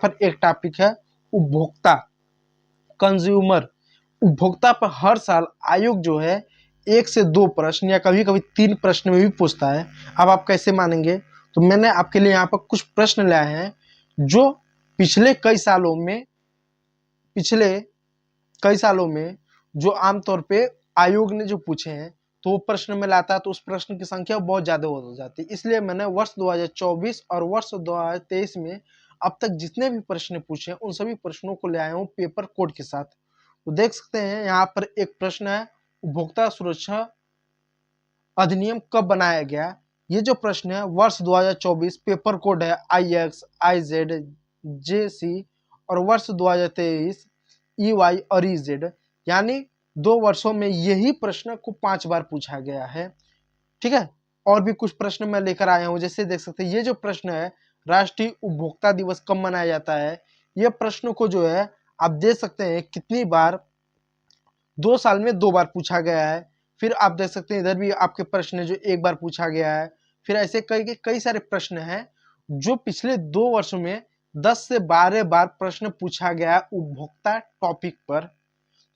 पर एक टॉपिक है उपभोक्ता, कंज्यूमर। उपभोक्ता पर हर साल आयोग जो है 1 से 2 प्रश्न या कभी कभी 3 प्रश्न में भी पूछता है। अब आप कैसे मानेंगे? तो मैंने आपके लिए यहाँ पर कुछ प्रश्न लाए हैं जो पिछले कई सालों में जो आमतौर पे आयोग ने जो पूछे हैं, तो वो प्रश्न में लाता है तो उस प्रश्न की संख्या बहुत ज़्यादा हो जाती है। इसलिए मैंने वर्ष 2024 और वर्ष 2023 में अब तक जितने भी प्रश्न पूछे हैं उन सभी प्रश्नों को ले आया हूँ पेपर कोड के साथ। तो देख सकते हैं यहाँ पर एक प्रश्न है, उपभोक्ता सुरक्षा अधिनियम कब बनाया गया? ये जो प्रश्न है वर्ष 2024, पेपर कोड है IX, IZ, JC और वर्ष 2023 EY और EZ, यानी 2 वर्षों में यही प्रश्न को 5 बार पूछा गया है। ठीक है, और भी कुछ प्रश्न मैं लेकर आया हूँ। जैसे देख सकते हैं ये जो प्रश्न है, राष्ट्रीय उपभोक्ता दिवस कब मनाया जाता है, ये प्रश्न को जो है आप देख सकते हैं कितनी बार 2 साल में 2 बार पूछा गया है। फिर आप देख सकते हैं इधर भी आपके प्रश्न है जो 1 बार पूछा गया है। फिर ऐसे कई सारे प्रश्न हैं जो पिछले 2 वर्षों में 10 से 12 बार प्रश्न पूछा गया है उपभोक्ता टॉपिक पर।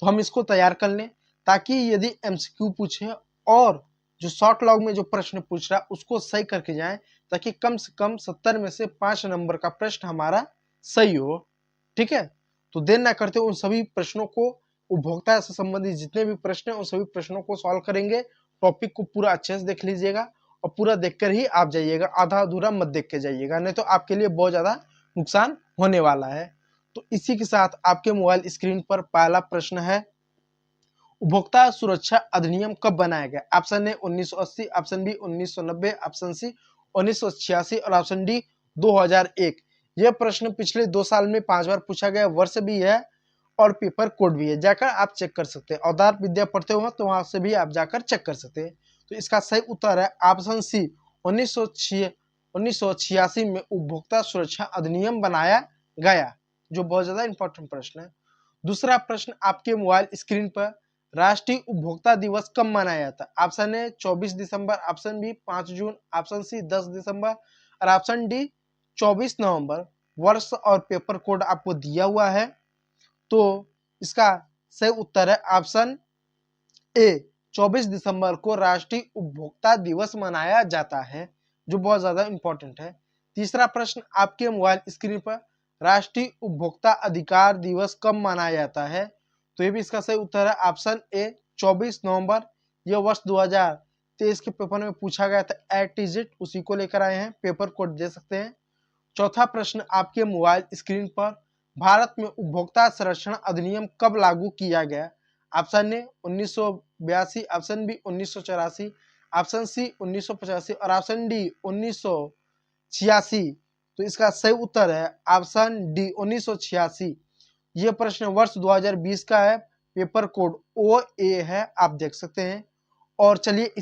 तो हम इसको तैयार कर लें ताकि यदि MCQ पूछे और जो शॉर्ट लॉग में जो प्रश्न पूछ रहा है उसको सही करके जाएं, ताकि कम से कम 70 में से 5 नंबर का प्रश्न हमारा सही हो। ठीक है, तो देर ना करते उन सभी प्रश्नों को, उपभोक्ता से संबंधित जितने भी प्रश्न हैं उन सभी प्रश्नों को सॉल्व करेंगे। टॉपिक को पूरा अच्छे से देख लीजिएगा और पूरा देखकर ही आप जाइएगा, आधा अधूरा मत देख के जाइएगा, नहीं तो आपके लिए बहुत ज्यादा नुकसान होने वाला है। तो इसी के साथ आपके मोबाइल स्क्रीन पर पहला प्रश्न है, उपभोक्ता सुरक्षा अधिनियम कब बनाया गया? Option A 1980, option B 1990, option C 1986 और ऑप्शन डी 2001। यह प्रश्न पिछले 2 साल में 5 बार पूछा गया, वर्ष भी है और पेपर कोड भी है, जाकर आप चेक कर सकते हैं। आधार विद्या पढ़ते हो तो वहां से भी आप जाकर चेक कर सकते हैं। तो इसका सही उत्तर है ऑप्शन सी 1986 में उपभोक्ता सुरक्षा अधिनियम बनाया गया, जो बहुत ज्यादा इंपॉर्टेंट प्रश्न है। दूसरा प्रश्न आपके मोबाइल स्क्रीन पर, राष्ट्रीय उपभोक्ता दिवस कब मनाया जाता है? ऑप्शन ए 24 दिसंबर, ऑप्शन बी 5 जून, ऑप्शन सी 10 दिसंबर और ऑप्शन डी 24 नवंबर। वर्ष और पेपर कोड आपको दिया हुआ है, तो इसका सही उत्तर है ऑप्शन ए 24 दिसंबर को राष्ट्रीय उपभोक्ता दिवस मनाया जाता है, जो बहुत ज्यादा इंपॉर्टेंट है। तीसरा प्रश्न आपके मोबाइल स्क्रीन पर, राष्ट्रीय उपभोक्ता अधिकार दिवस कब मनाया जाता है? तो ये भी इसका सही उत्तर है ऑप्शन ए 24 नवंबर। यह वर्ष 2023 के पेपर में पूछा गया था, एट उसी को लेकर आए हैं, पेपर कोड दे सकते हैं। चौथा प्रश्न आपके मोबाइल स्क्रीन पर, भारत में उपभोक्ता संरक्षण अधिनियम कब लागू किया गया? Option A 1982, option B 1984, option C 1985 और ऑप्शन डी 1986। तो इसका सही उत्तर है ऑप्शन डी 1986। यह प्रश्न वर्ष 2020 का है, पेपर कोड OA है, आप देख सकते हैं। और चलिए